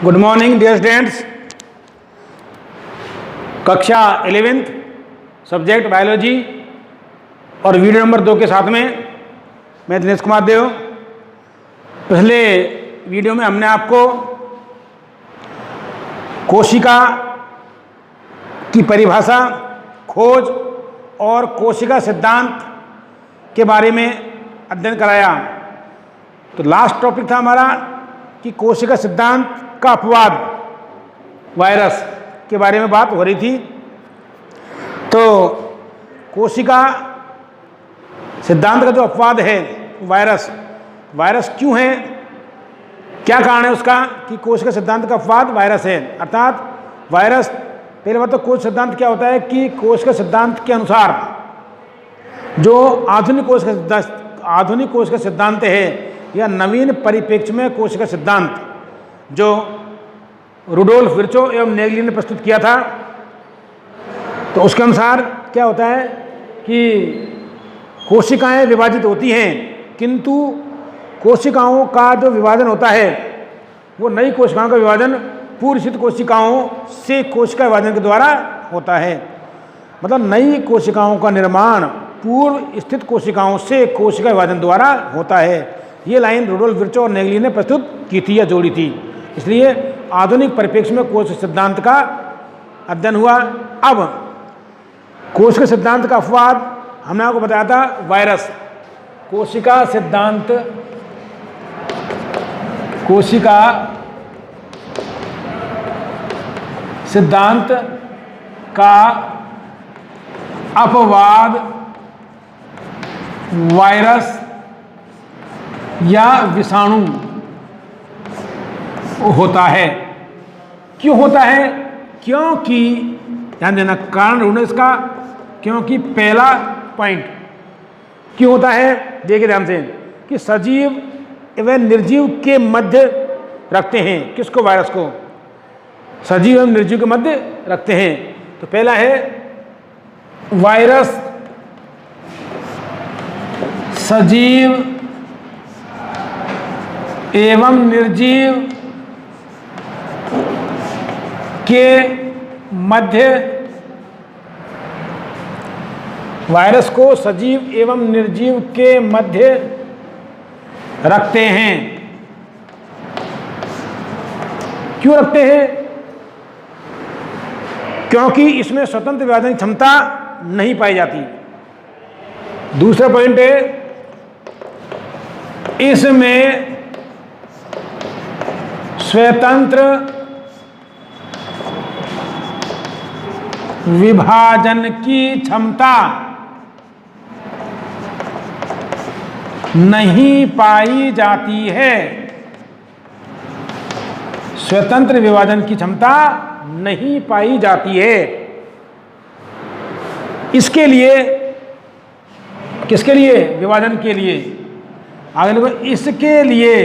Good morning dear students. कक्षा 11th subject biology और video number 2 के साथ में मैं दिनेश कुमार देव। पहले वीडियो में हमने आपको कोशिका की परिभाषा, खोज और कोशिका सिद्धांत के बारे में अध्ययन कराया। तो लास्ट टॉपिक था हमारा कि कोशिका सिद्धांत का अपवाद, वायरस के बारे में बात हो रही थी। तो कोशिका सिद्धांत का जो अपवाद है वायरस, वायरस क्यों है, क्या कारण है उसका कि कोशिका सिद्धांत का अपवाद वायरस है। अर्थात वायरस, पहले बात तो कोशिका सिद्धांत क्या होता है कि कोशिका सिद्धांत के अनुसार जो आधुनिक कोशिका सिद्धांत है या नवीन परिप्रेक्ष्य में कोशिका सिद्धांत जो रुडोल्फ विर्चो एवं नेगली ने प्रस्तुत किया था, तो उसके अनुसार क्या होता है कि कोशिकाएं विभाजित होती हैं, किंतु कोशिकाओं का जो विभाजन होता है वो नई कोशिकाओं का विभाजन पूर्व स्थित कोशिकाओं से कोशिका विभाजन के द्वारा होता है। मतलब नई कोशिकाओं का निर्माण पूर्व स्थित कोशिकाओं से कोशिका विभाजन द्वारा होता है। ये लाइन रुडोल्फ विर्चो और नेगली ने प्रस्तुत की थी या जोड़ी थी। इसलिए आधुनिक परिप्रेक्ष्य में कोशिका सिद्धांत का अध्ययन हुआ। अब कोशिका सिद्धांत का अपवाद हमने आपको बताया था वायरस। कोशिका सिद्धांत का अपवाद वायरस या विषाणु होता है। क्यों होता है? क्योंकि ध्यान देना, कारण ढूंढो इसका। क्योंकि पहला पॉइंट क्यों होता है, देखिए ध्यान से, कि सजीव एवं निर्जीव के मध्य रखते हैं। किसको? वायरस को सजीव एवं निर्जीव के मध्य रखते हैं। तो पहला है वायरस सजीव एवं निर्जीव के मध्य, वायरस को सजीव एवं निर्जीव के मध्य रखते हैं। क्यों रखते हैं? क्योंकि इसमें स्वतंत्र विभाजन की क्षमता नहीं पाई जाती। दूसरा पॉइंट है, इसमें स्वतंत्र विभाजन की क्षमता नहीं पाई जाती है। स्वतंत्र विभाजन की क्षमता नहीं पाई जाती है। इसके लिए, किसके लिए? विभाजन के लिए। आगे देखो, इसके लिए,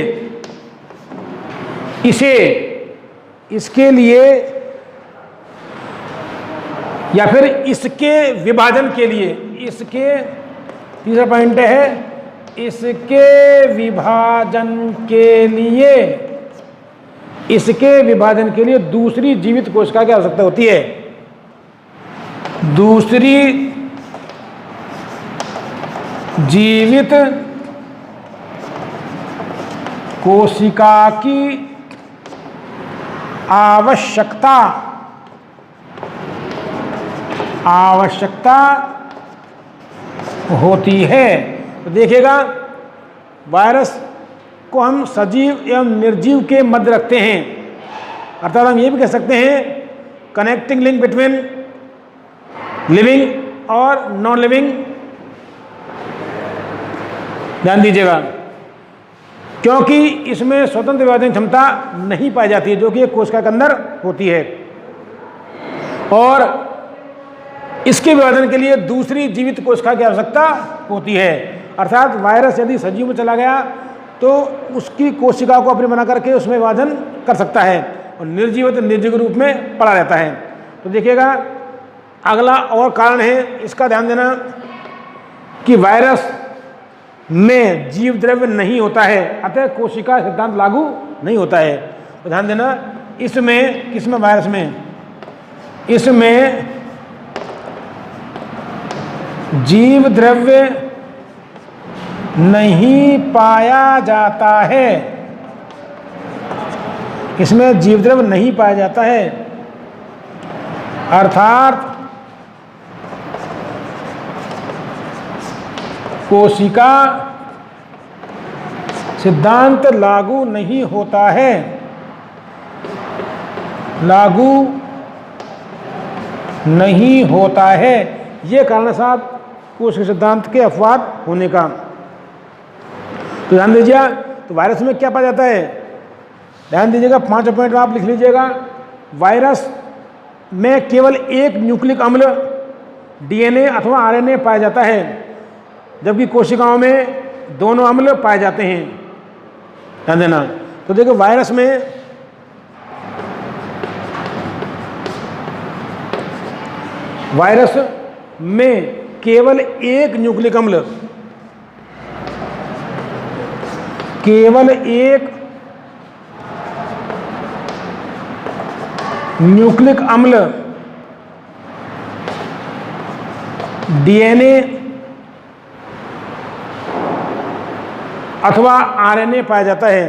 इसके लिए या फिर इसके विभाजन के लिए, इसके, तीसरा पॉइंट है, इसके विभाजन के लिए, इसके विभाजन के लिए दूसरी जीवित कोशिका की आवश्यकता होती है। दूसरी जीवित कोशिका की आवश्यकता होती है। तो देखिएगा, वायरस को हम सजीव एवं निर्जीव के मध्य रखते हैं। अर्थात हम ये भी कह सकते हैं कनेक्टिंग लिंक बिटवीन लिविंग और नॉन लिविंग। ध्यान दीजिएगा, क्योंकि इसमें स्वतंत्र विभाजन क्षमता नहीं पाई जाती है, जो कि एक कोशिका के अंदर होती है। और इसके विभाजन के लिए दूसरी जीवित कोशिका की आवश्यकता होती है। अर्थात वायरस यदि सजीव में चला गया तो उसकी कोशिका को अपनी बना करके उसमें विभाजन कर सकता है, और निर्जीव तो निर्जीव के रूप में पड़ा रहता है। तो देखिएगा, अगला और कारण है, इसका ध्यान देना कि वायरस में जीव द्रव्य नहीं होता है, अतः कोशिका सिद्धांत लागू नहीं होता है। तो ध्यान देना, इसमें, किसमें, वायरस में, इसमें जीव द्रव्य नहीं पाया जाता है, इसमें जीव द्रव्य नहीं पाया जाता है, अर्थात कोशिका सिद्धांत लागू नहीं होता है, लागू नहीं होता है। ये कारण है साहब कोशिका सिद्धांत के अपवाद होने का। तो ध्यान दीजिए, तो वायरस में क्या पाया जाता है, ध्यान दीजिएगा, 5 पॉइंट आप लिख लीजिएगा। वायरस में केवल एक न्यूक्लिक अम्ल डीएनए अथवा आरएनए पाया जाता है, जबकि कोशिकाओं में दोनों अम्ल पाए जाते हैं। ध्यान देना। तो देखो वायरस में केवल एक न्यूक्लिक अम्ल, केवल एक न्यूक्लिक अम्ल डीएनए अथवा आरएनए पाया जाता है,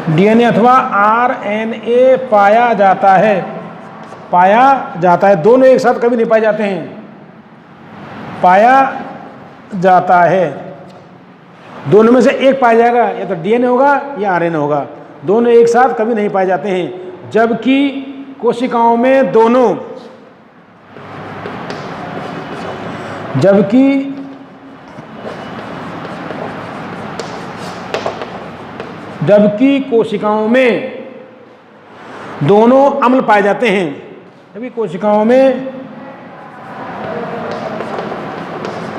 डीएनए अथवा आरएनए पाया जाता है, पाया जाता है। दोनों एक साथ कभी नहीं पाए जाते हैं, पाया जाता है। दोनों में से एक पाया जाएगा, या तो डीएनए होगा या आरएनए होगा, दोनों एक साथ कभी नहीं पाए जाते हैं। जबकि कोशिकाओं में दोनों, जबकि कोशिकाओं में दोनों अम्ल पाए जाते हैं, जबकि कोशिकाओं में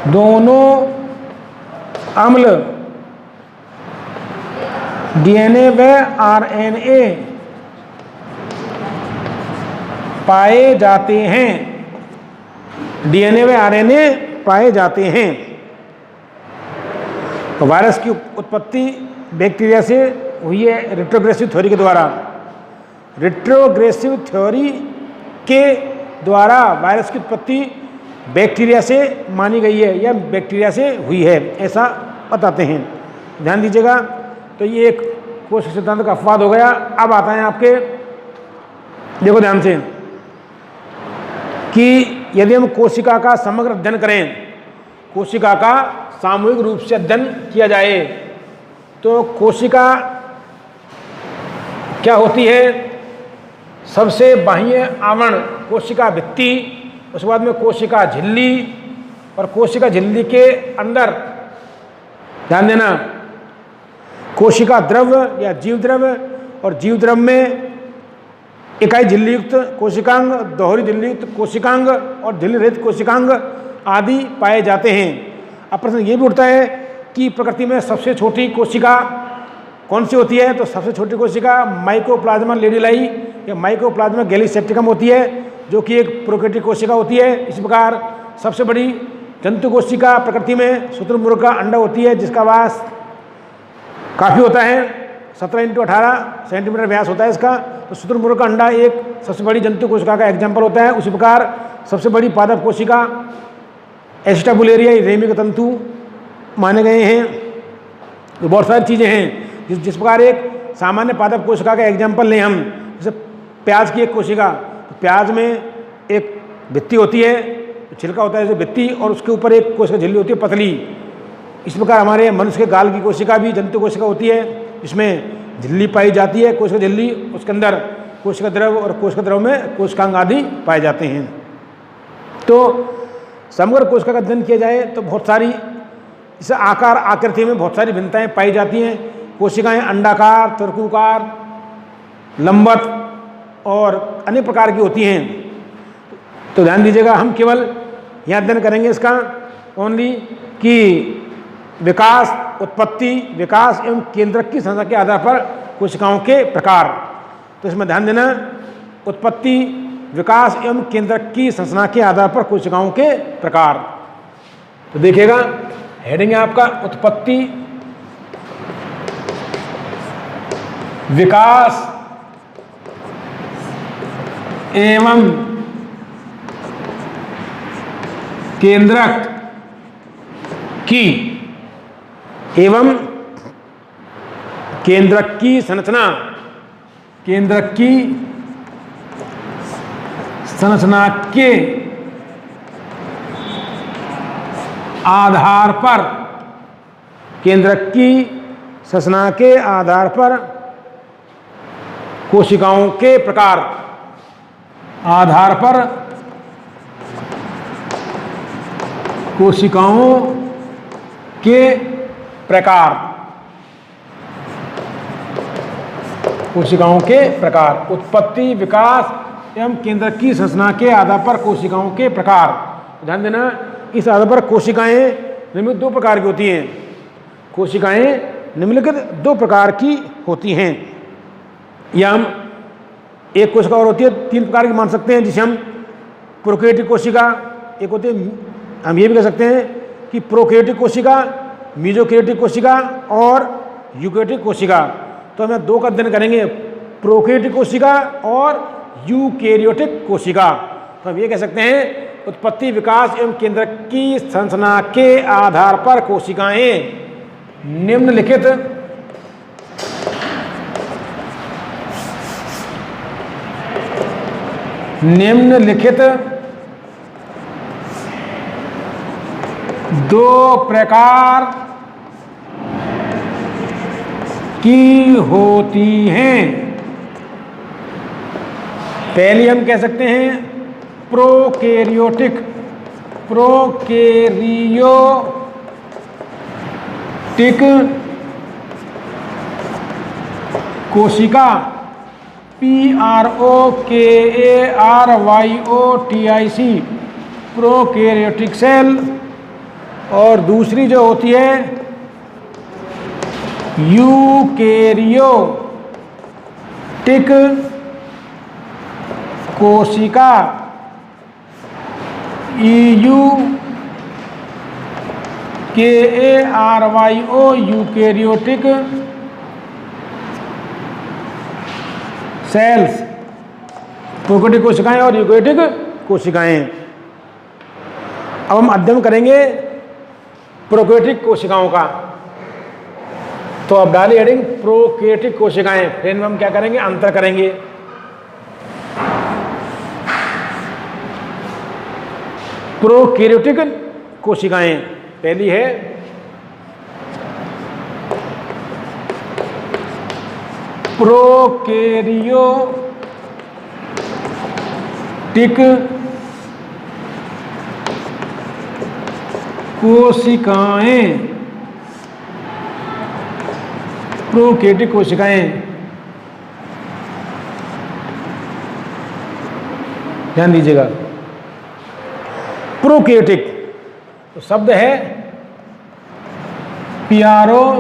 दोनों अम्ल डीएनए व आरएनए पाए जाते हैं, डीएनए व आरएनए पाए जाते हैं। तो वायरस की उत्पत्ति बैक्टीरिया से हुई है रेट्रोग्रेसिव थ्योरी के द्वारा। रेट्रोग्रेसिव थ्योरी के द्वारा वायरस की उत्पत्ति बैक्टीरिया से मानी गई है या बैक्टीरिया से हुई है, ऐसा बताते हैं। ध्यान दीजिएगा। तो ये एक कोशिका सिद्धांत का अपवाद हो गया। अब आता है आपके, देखो ध्यान से, कि यदि हम कोशिका का समग्र अध्ययन करें, कोशिका का सामूहिक रूप से अध्ययन किया जाए, तो कोशिका क्या होती है, सबसे बाह्य आवरण कोशिका भित्ति, उसके बाद में कोशिका झिल्ली, और कोशिका झिल्ली के अंदर ध्यान देना कोशिका द्रव्य या जीव द्रव्य, और जीव द्रव्य में इकाई झिल्ली युक्त कोशिकांग, दोहरी झिल्ली युक्त कोशिकांग और झिल्ली रहित कोशिकांग आदि पाए जाते हैं। अब प्रश्न ये भी उठता है कि प्रकृति में सबसे छोटी कोशिका कौन सी होती है, तो सबसे छोटी कोशिका माइकोप्लाज्मा लेडिलाई या माइकोप्लाज्मा गैलीसेप्टिकम होती है, जो कि एक प्रोकैरियोटिक कोशिका होती है। इस प्रकार सबसे बड़ी जंतु कोशिका प्रकृति में शुतुरमुर्ग का अंडा होती है, जिसका व्यास काफ़ी होता है, 17 × 18 सेंटीमीटर व्यास होता है इसका। तो शुतुरमुर्ग का अंडा एक सबसे बड़ी जंतु कोशिका का एग्जाम्पल होता है। उसी प्रकार सबसे बड़ी पादप कोशिका एसिटाबुलेरिया रेमी के तंतु माने गए हैं। तो बहुत सारी चीज़ें हैं जिस प्रकार एक सामान्य पादप कोशिका का एग्जाम्पल लें हम, जैसे प्याज की एक कोशिका, तो प्याज में एक भित्ति होती है, छिलका होता है जैसे भित्ति, और उसके ऊपर एक कोशिका झिल्ली होती है पतली। इस प्रकार हमारे मनुष्य के गाल की कोशिका भी जंतु कोशिका होती है, इसमें झिल्ली पाई जाती है, कोशिका झिल्ली, उसके अंदर कोशिका द्रव, और कोशिका द्रव में कोशिकांग आदि पाए जाते हैं। तो समग्र कोशिका का अध्ययन किया जाए तो बहुत सारी, इस आकार आकृति में बहुत सारी भिन्नताएं पाई जाती हैं। कोशिकाएं अंडाकार, त्रिकोणाकार, लंबवत और अनेक प्रकार की होती हैं। तो ध्यान दीजिएगा, हम केवल यहाँ अध्ययन करेंगे इसका ओनली कि विकास, उत्पत्ति, विकास एवं केंद्रक की संरचना के आधार पर कोशिकाओं के प्रकार। तो इसमें ध्यान देना, उत्पत्ति, विकास एवं केंद्रक की संरचना के आधार पर कोशिकाओं के प्रकार। तो देखिएगा, हेडिंग है आपका उत्पत्ति, विकास एवं केंद्रक की एवं केंद्रक की संरचना, केंद्रक की संरचना के आधार पर, केंद्रक की संरचना के आधार पर कोशिकाओं के प्रकार, आधार पर कोशिकाओं के प्रकार, कोशिकाओं के प्रकार, उत्पत्ति, विकास एवं केंद्र की संरचना के आधार पर कोशिकाओं के प्रकार। ध्यान देना, इस आधार पर कोशिकाएं निम्नलिखित दो प्रकार की होती हैं। कोशिकाएं निम्नलिखित दो प्रकार की होती हैं, या हम एक कोशिका और होती है तीन प्रकार की मान सकते हैं, जिसे हम प्रोकैरियोटिक कोशिका एक होती है, हम ये भी कह सकते हैं कि प्रोकैरियोटिक कोशिका, मेसोकैरियोटिक कोशिका और यूकैरियोटिक कोशिका। तो हम दो का अध्ययन करेंगे, प्रोकैरियोटिक कोशिका और यूकैरियोटिक कोशिका। तो हम ये कह सकते हैं उत्पत्ति, विकास एवं केंद्र की संरचना के आधार पर कोशिकाएं निम्नलिखित दो प्रकार की होती हैं। पहली हम कह सकते हैं प्रोकैरियोटिक कोशिका, PROKARYOTIC, प्रोकैरियोटिक सेल। और दूसरी जो होती है यूकैरियोटिक कोशिका, EUKARYO, यूकैरियोटिक सेल्स, प्रोकैरियोटिक कोशिकाएं और यूकैरियोटिक कोशिकाएं। अब हम अध्ययन करेंगे प्रोकैरियोटिक कोशिकाओं का। तो अब डाली हेडिंग प्रोकैरियोटिक कोशिकाएं, फिर में हम क्या करेंगे, अंतर करेंगे। प्रोकैरियोटिक कोशिकाएं, पहली है प्रोकैरियोटिक कोशिकाएं, प्रोकैरियोटिक कोशिकाएं। ध्यान दीजिएगा, प्रोकैरियोटिक तो शब्द है PROKARYO,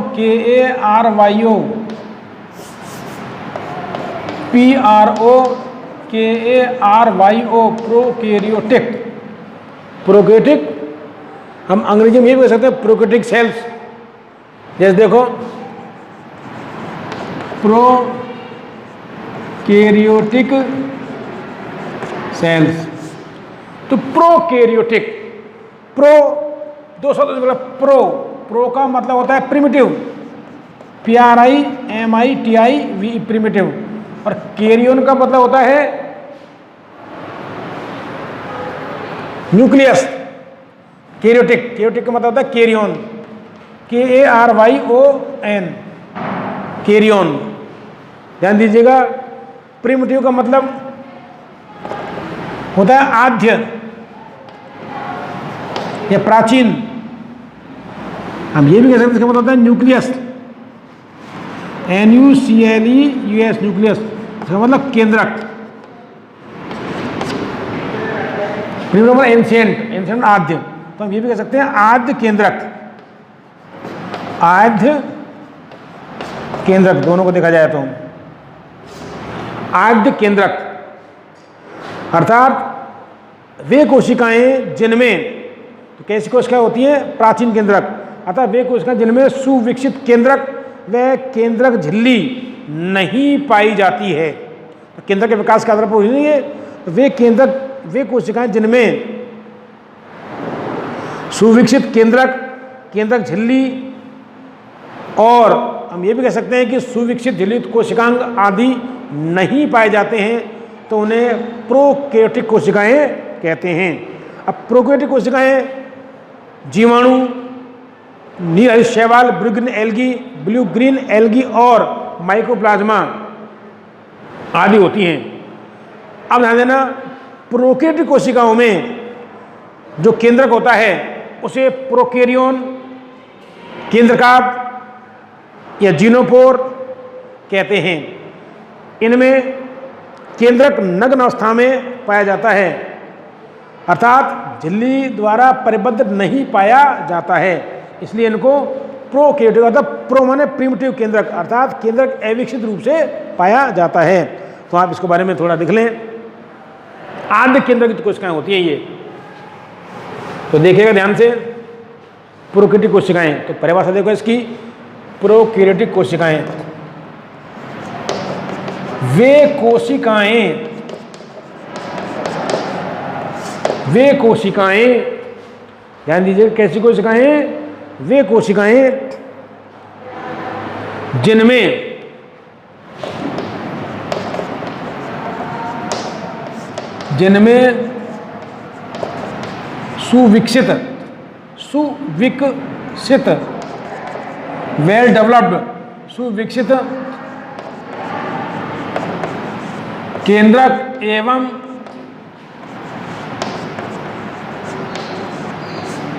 प्रोकैरियोटिक। प्रोकैरियोटिक हम अंग्रेजी में ये भी कह सकते हैं प्रोकैरियोटिक सेल्स। जैसे देखो प्रोकैरियोटिक सेल्स। तो प्रोकैरियोटिक, प्रो दो शब्द मतलब प्रो का मतलब होता है प्रिमिटिव, PRIMITIV, प्रिमिटिव। और कैरियन का मतलब होता है न्यूक्लियस। कैरियोटिक का मतलब होता है कैरियन, KARYON, कैरियन। ध्यान दीजिएगा, प्रिमिटिव का मतलब होता है आद्य या प्राचीन। हम ये भी कह सकते हैं इसका मतलब होता है न्यूक्लियस, NUCLEUS, न्यूक्लियस। इसका मतलब केंद्रक। एंशिएंट आद्य। तो हम ये भी कह सकते हैं आद्य केंद्रक, आद्य केंद्रक, दोनों को देखा जाए तो आद्य केंद्रक अर्थात वे कोशिकाएं जिनमें, तो कैसी कोशिकाएं होती हैं, प्राचीन केंद्रक। अर्थात वे कोशिकाएं जिनमें सुविकसित केंद्रक व केंद्रक झिल्ली नहीं पाई जाती है। तो केंद्रक के विकास के आधार पर होंगे वे कोशिकाएं जिनमें सुविकसित केंद्रक झिल्ली और हम ये भी कह सकते हैं कि सुविकसित झिल्ली कोशिकांग आदि नहीं पाए जाते हैं, तो उन्हें प्रोकैरियोटिक कोशिकाएं कहते हैं। अब प्रोकैरियोटिक कोशिकाएं जीवाणु, नील शैवाल, ब्लू ग्रीन एल्गी और माइकोप्लाज्मा आदि होती हैं। अब ध्यान देना, प्रोकैरियोटिक कोशिकाओं में जो केंद्रक होता है उसे प्रोकैरियोन, केंद्रकाभ या जीनोपोर कहते हैं। इनमें केंद्रक नग्न अवस्था में पाया जाता है, अर्थात झिल्ली द्वारा परिबद्ध नहीं पाया जाता है, इसलिए इनको प्रोकैरियोटिक अर्थात प्रो माने प्रिमिटिव केंद्रक अर्थात केंद्रक अविकसित रूप से पाया जाता है। तो आप इसके बारे में थोड़ा देख लें। आद्य केंद्रक कोशिकाएं होती हैं ये, तो देखिएगा ध्यान से। प्रोकैरियोटिक कोशिकाएं, तो परिभाषा देखो इसकी। प्रोकैरियोटिक कोशिकाएं वे कोशिकाएं ध्यान दीजिए, कैसी कोशिकाएं? वे कोशिकाएं जिनमें सुविकसित वेल डेवलप्ड सुविकसित केंद्रक एवं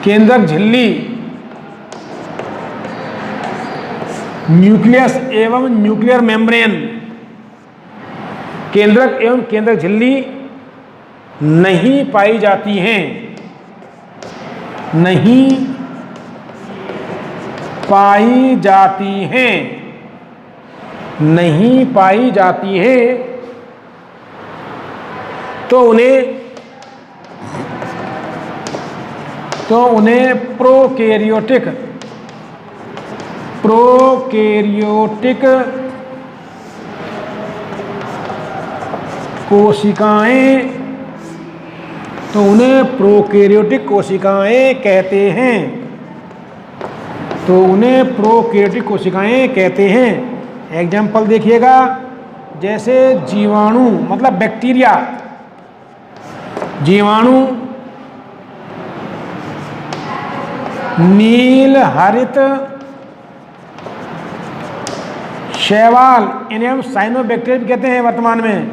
केंद्रक झिल्ली, न्यूक्लियस एवं न्यूक्लियर मेम्ब्रेन, केंद्रक एवं केंद्रक झिल्ली नहीं पाई जाती हैं, नहीं पाई जाती हैं, तो उन्हें प्रोकैरियोटिक कोशिकाएं कहते हैं। एग्जाम्पल देखिएगा, जैसे जीवाणु मतलब बैक्टीरिया, नील हरित शैवाल, इन्हें हम साइनोबैक्टीरिया कहते हैं वर्तमान में।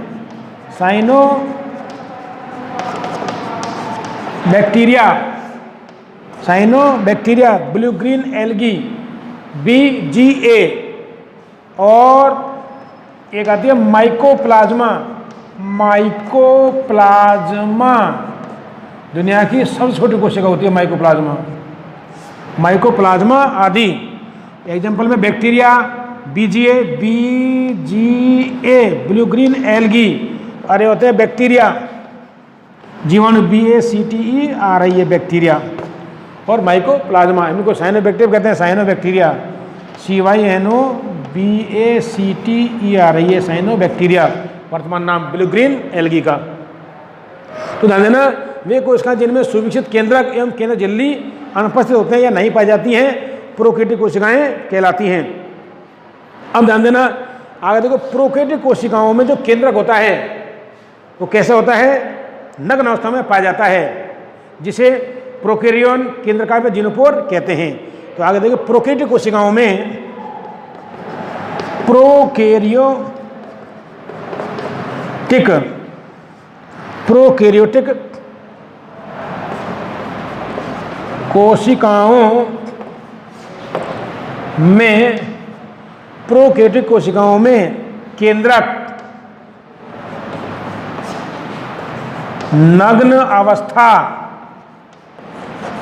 Cyanobacteria, blue green algae BGA, और एक आती है माइकोप्लाज्मा, दुनिया की सबसे छोटी कोशिका होती है माइकोप्लाज्मा आदि। एग्जाम्पल में bacteria BGA, blue green algae, अरे होते हैं बैक्टीरिया, जीवाणु BACTE आ रही है बैक्टीरिया, और माइकोप्लाज्मा, इनको साइनोबैक्टीरिया कहते हैं। साइनोबैक्टीरिया CYNOBACTE आ रही है साइनोबैक्टीरिया, वर्तमान नाम ब्लू ग्रीन एल्गी का। तो ध्यान देना, वे कोशिकाएं जिनमें सुविकसित केंद्रक एवं केंद्रक झिल्ली अनुपस्थित होते हैं या नहीं पाई जाती हैं, प्रोकैरियोटिक कोशिकाएं कहलाती हैं। अब ध्यान देना, आगे देखो, प्रोकैरियोटिक कोशिकाओं में जो केंद्रक होता है वो कैसे होता है? नग्न अवस्था में पाया जाता है, जिसे प्रोकैरियोन, केंद्रकाभ, जीनोपोर कहते हैं। तो आगे देखो, प्रोकैरियोटिक कोशिकाओं में प्रोकैरियोटिक कोशिकाओं में केंद्रक नग्न अवस्था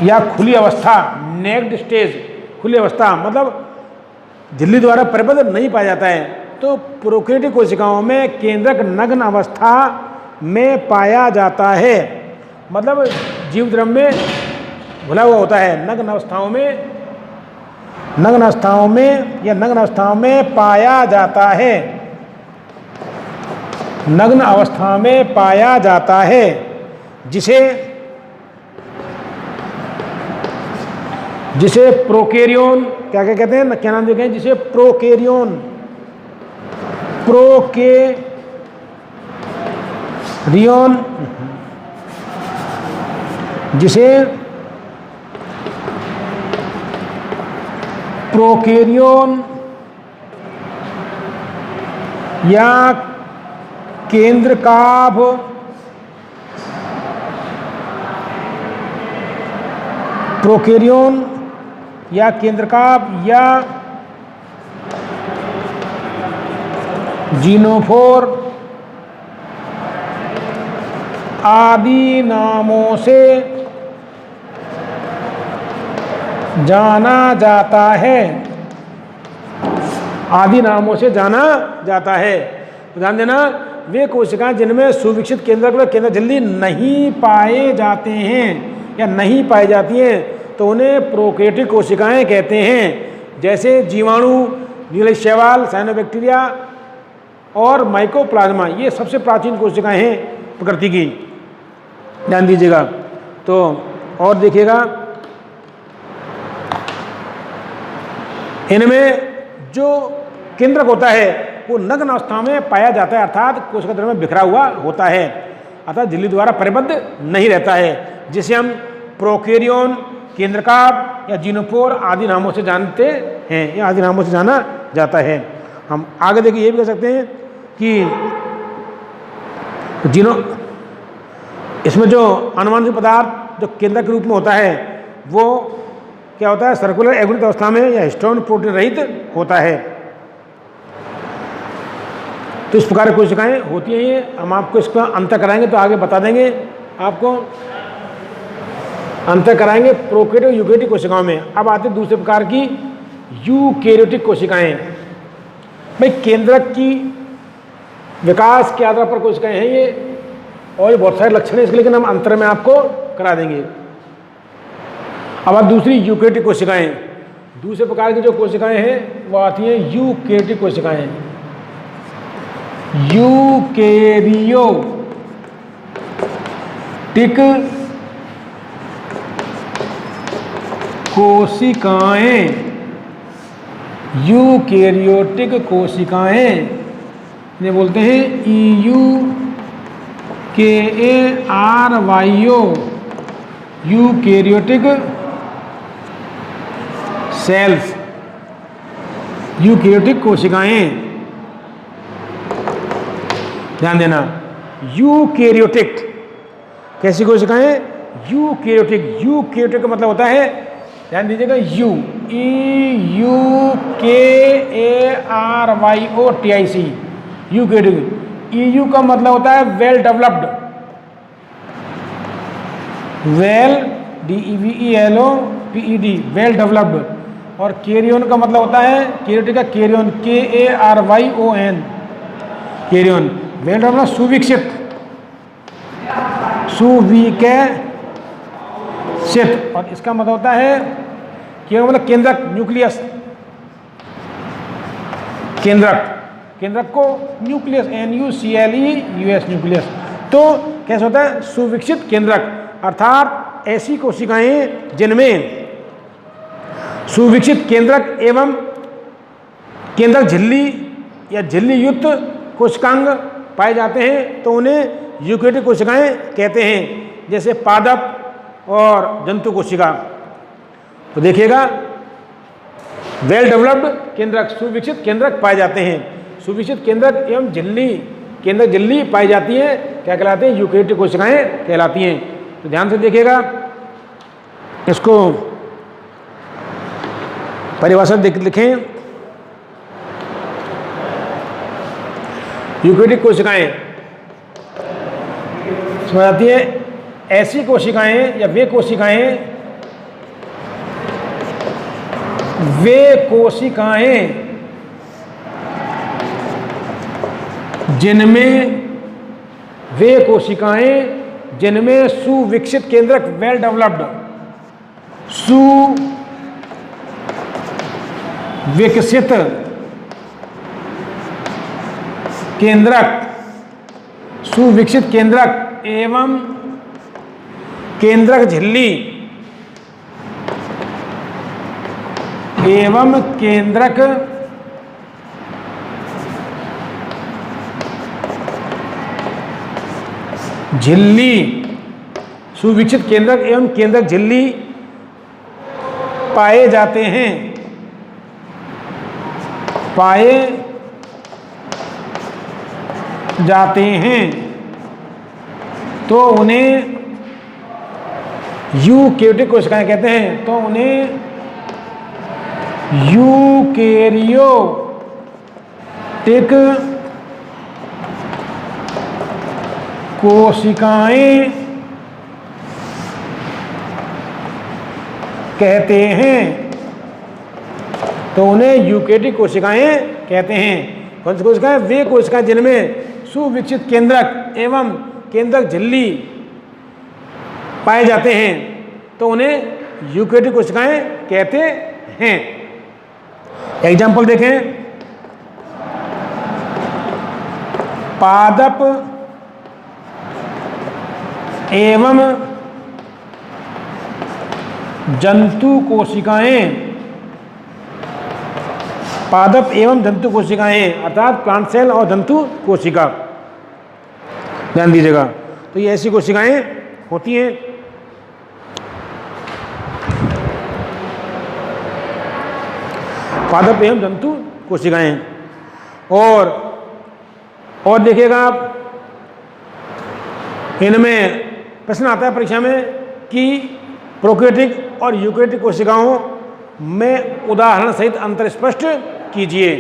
या खुली अवस्था, नेक्ड स्टेज, खुली अवस्था मतलब झिल्ली द्वारा परिबद्ध नहीं पाया जाता है। तो प्रोकैरियोटिक कोशिकाओं में केंद्रक नग्न अवस्था में पाया जाता है, मतलब जीव द्रव्य में घुला हुआ होता है। नग्न अवस्थाओं में नग्न अवस्थाओं में या नग्न अवस्थाओं में पाया जाता है, नग्न अवस्था में पाया जाता है, जिसे प्रोकैरियोन क्या क्या कहते हैं, क्या नाम देखें, जिसे प्रोकैरियोन, जिसे प्रोकैरियोन या केंद्रकाभ प्रोकैरियोन या केंद्रकाभ या जीनोफोर आदि नामों से जाना जाता है, आदि नामों से जाना जाता है। ध्यान देना, वे कोशिकाएं जिनमें सुविकसित केंद्रक व केंद्र झिल्ली नहीं पाए जाते हैं या नहीं पाई जाती हैं तो उन्हें प्रोकैरियोटिक कोशिकाएं कहते हैं। जैसे जीवाणु, नील शैवाल, साइनोबैक्टीरिया और माइकोप्लाज्मा, ये सबसे प्राचीन कोशिकाएं हैं प्रकृति की, ध्यान दीजिएगा। तो और देखिएगा, इनमें जो केंद्रक होता है वो नग्न अवस्था में पाया जाता है, अर्थात कोशिका द्रव्य में बिखरा हुआ होता है, अर्थात झिल्ली द्वारा परिबद्ध नहीं रहता है, जिसे हम प्रोकैरियोन, केंद्रकाभ या जीनोफोर आदि नामों से जानते हैं या आदि नामों से जाना जाता है। हम आगे देखिए, ये भी कह सकते हैं कि इसमें जो अनुवांशिक पदार्थ जो केंद्रक के रूप में होता है वो क्या होता है, सर्कुलर एगुलित अवस्था में या हिस्टोन प्रोटीन रहित होता है। तो इस प्रकार की कोशिकाएं होती हैं। ये हम आपको इसका अंतर कराएंगे तो आगे बता देंगे, आपको अंतर कराएंगे प्रोकैरियोटिक यूकैरियोटिक कोशिकाओं में। अब आते दूसरे प्रकार की यूकैरियोटिक कोशिकाएं। भाई केंद्रक की विकास के आधार पर कोशिकाएं हैं ये, और बहुत सारे लक्षण हैं इसके, लेकिन हम अंतर में आपको करा देंगे। अब दूसरी यूकैरियोटिक कोशिकाएं, दूसरे प्रकार की जो कोशिकाएं हैं वो आती हैं यूकैरियोटिक कोशिकाएं। यूकैरियोटिक कोशिकाएं, यूकैरियोटिक कोशिकाएं इन्हें बोलते हैं EUKARYO, यूकैरियोटिक सेल्स, यूकैरियोटिक कोशिकाएं। ध्यान देना, यूकैरियोटिक कैसी कोशिकाएं, यूकैरियोटिक, यूकैरियोटिक का मतलब होता है, ध्यान दीजिएगा, EUKARYOTIC, यूकैरियोटिक। EU का मतलब होता है well developed, well DEVELOPED, well developed. और कैरियन का मतलब होता है, कैरियोटिक का karyon KARYON, karyon, well developed, सुविकसित, सुविकसित। और इसका मतलब होता है कि मतलब केंद्रक, न्यूक्लियस, केंद्रक, केंद्रक को न्यूक्लियस, NUCLEUS, न्यूक्लियस। तो कैसे होता है, सुविकसित केंद्रक, अर्थात ऐसी कोशिकाएं जिनमें सुविकसित केंद्रक एवं केंद्रक झिल्ली या झिल्ली युक्त कोशिकांग पाए जाते हैं तो उन्हें यूकैरियोटिक कोशिकाएं कहते हैं, जैसे पादप और जंतु कोशिका। तो देखिएगा, वेल डेवलप्ड केंद्रक, सुविकसित केंद्रक पाए जाते हैं, सुविकसित केंद्रक एवं झिल्ली, केंद्रक झिल्ली पाई जाती है, क्या कहलाते हैं, यूकैरियोटिक कोशिकाएं कहलाती हैं। तो ध्यान से देखिएगा, इसको परिभाषा लिखें। यूकैरियोटिक कोशिकाएं समझ आती है, ऐसी कोशिकाएं या वे कोशिकाएं जिनमें सुविकसित केंद्रक, वेल डेवलप्ड, विकसित केंद्रक, सुविकसित केंद्रक एवं केंद्रक झिल्ली एवं केंद्रक झिल्ली, सुविकसित केंद्रक एवं केंद्रक झिल्ली पाए जाते हैं, पाए जाते हैं, तो उन्हें यूकेरियोटिक कोशिकाएं कहते हैं। तो उन्हें यूकेरियोटिक कोशिकाएं कहते हैं। तो उन्हें यूकेरियोटिक कोशिकाएं कहते हैं। कौन सी कोशिकाएं? वे कोशिकाएं जिनमें सुविकसित केंद्रक एवं केंद्रक झिल्ली पाए जाते हैं, तो उन्हें यूकेरियोटिक कोशिकाएं कहते हैं। एग्जाम्पल देखें, पादप एवं जंतु कोशिकाएं, पादप एवं जंतु कोशिकाएं अर्थात प्लांट सेल और जंतु कोशिका, ध्यान दीजिएगा। तो ये ऐसी कोशिकाएं होती हैं। पादप एवं जंतु कोशिकाएं। और देखिएगा आप, इनमें प्रश्न आता है परीक्षा में कि प्रोकैरियोटिक और यूकेरियोटिक कोशिकाओं में उदाहरण सहित अंतर स्पष्ट कीजिए।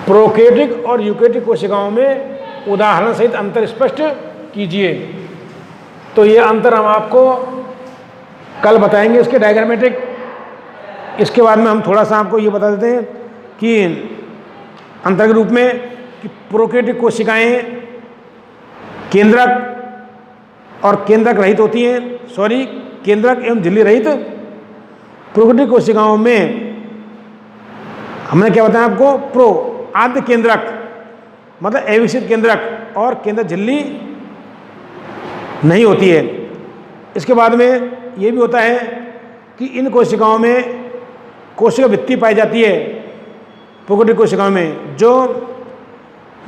प्रोकैरियोटिक और यूकेरियोटिक कोशिकाओं में उदाहरण सहित अंतर स्पष्ट कीजिए। तो ये अंतर हम आपको कल बताएंगे, इसके डायग्रामेटिक। इसके बाद में हम थोड़ा सा आपको ये बता देते हैं कि अंतर के रूप में कि प्रोकैरियोटिक कोशिकाएं केंद्रक और केंद्रक रहित होती हैं, केंद्रक एवं झिल्ली रहित। प्रोकैरियोटिक कोशिकाओं में हमने क्या बताया आपको? आद्य केंद्रक मतलब अविकसित केंद्रक और केंद्रक झिल्ली नहीं होती है। इसके बाद में ये भी होता है कि इन कोशिकाओं में कोशिका भित्ति पाई जाती है, प्रोकैरियोटिक कोशिकाओं में, जो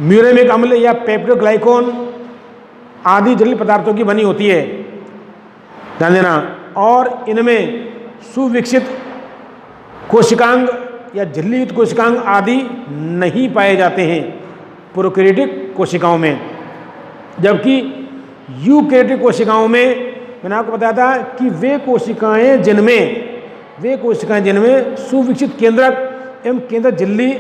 म्यूरेमिक अम्ल या पेप्टोग्लाइकोन आदि जलीय पदार्थों की बनी होती है, ध्यान देना। और इनमें सुविकसित कोशिकांग या झिल्लीयुक्त कोशिकांग आदि नहीं पाए जाते हैं प्रोकैरियोटिक कोशिकाओं में। जबकि यूकेरियोटिक कोशिकाओं में मैंने आपको बताया था कि वे कोशिकाएं जिनमें सुविकसित केंद्रक एवं केंद्रक झिल्ली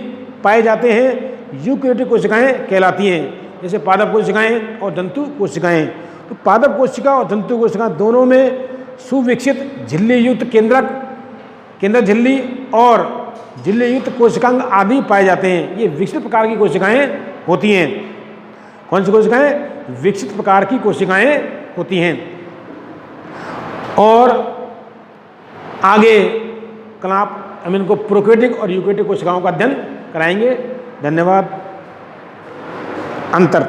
पाए जाते हैं यूकेरियोटिक कोशिकाएं कहलाती हैं, जैसे पादप कोशिकाएं और जंतु कोशिकाएं। तो पादप कोशिका और जंतु कोशिका दोनों में सुविकसित झिल्ली युक्त केंद्रक झिल्ली और झिल्ली युक्त कोशिकांग आदि पाए जाते हैं। ये विकसित प्रकार की कोशिकाएं होती हैं। कौन सी कोशिकाएं? विकसित प्रकार की कोशिकाएं होती हैं। और आगे कल हम इनको प्रोकैरियोटिक और यूकेरियोटिक कोशिकाओं का अध्ययन कराएंगे। धन्यवाद। अंतर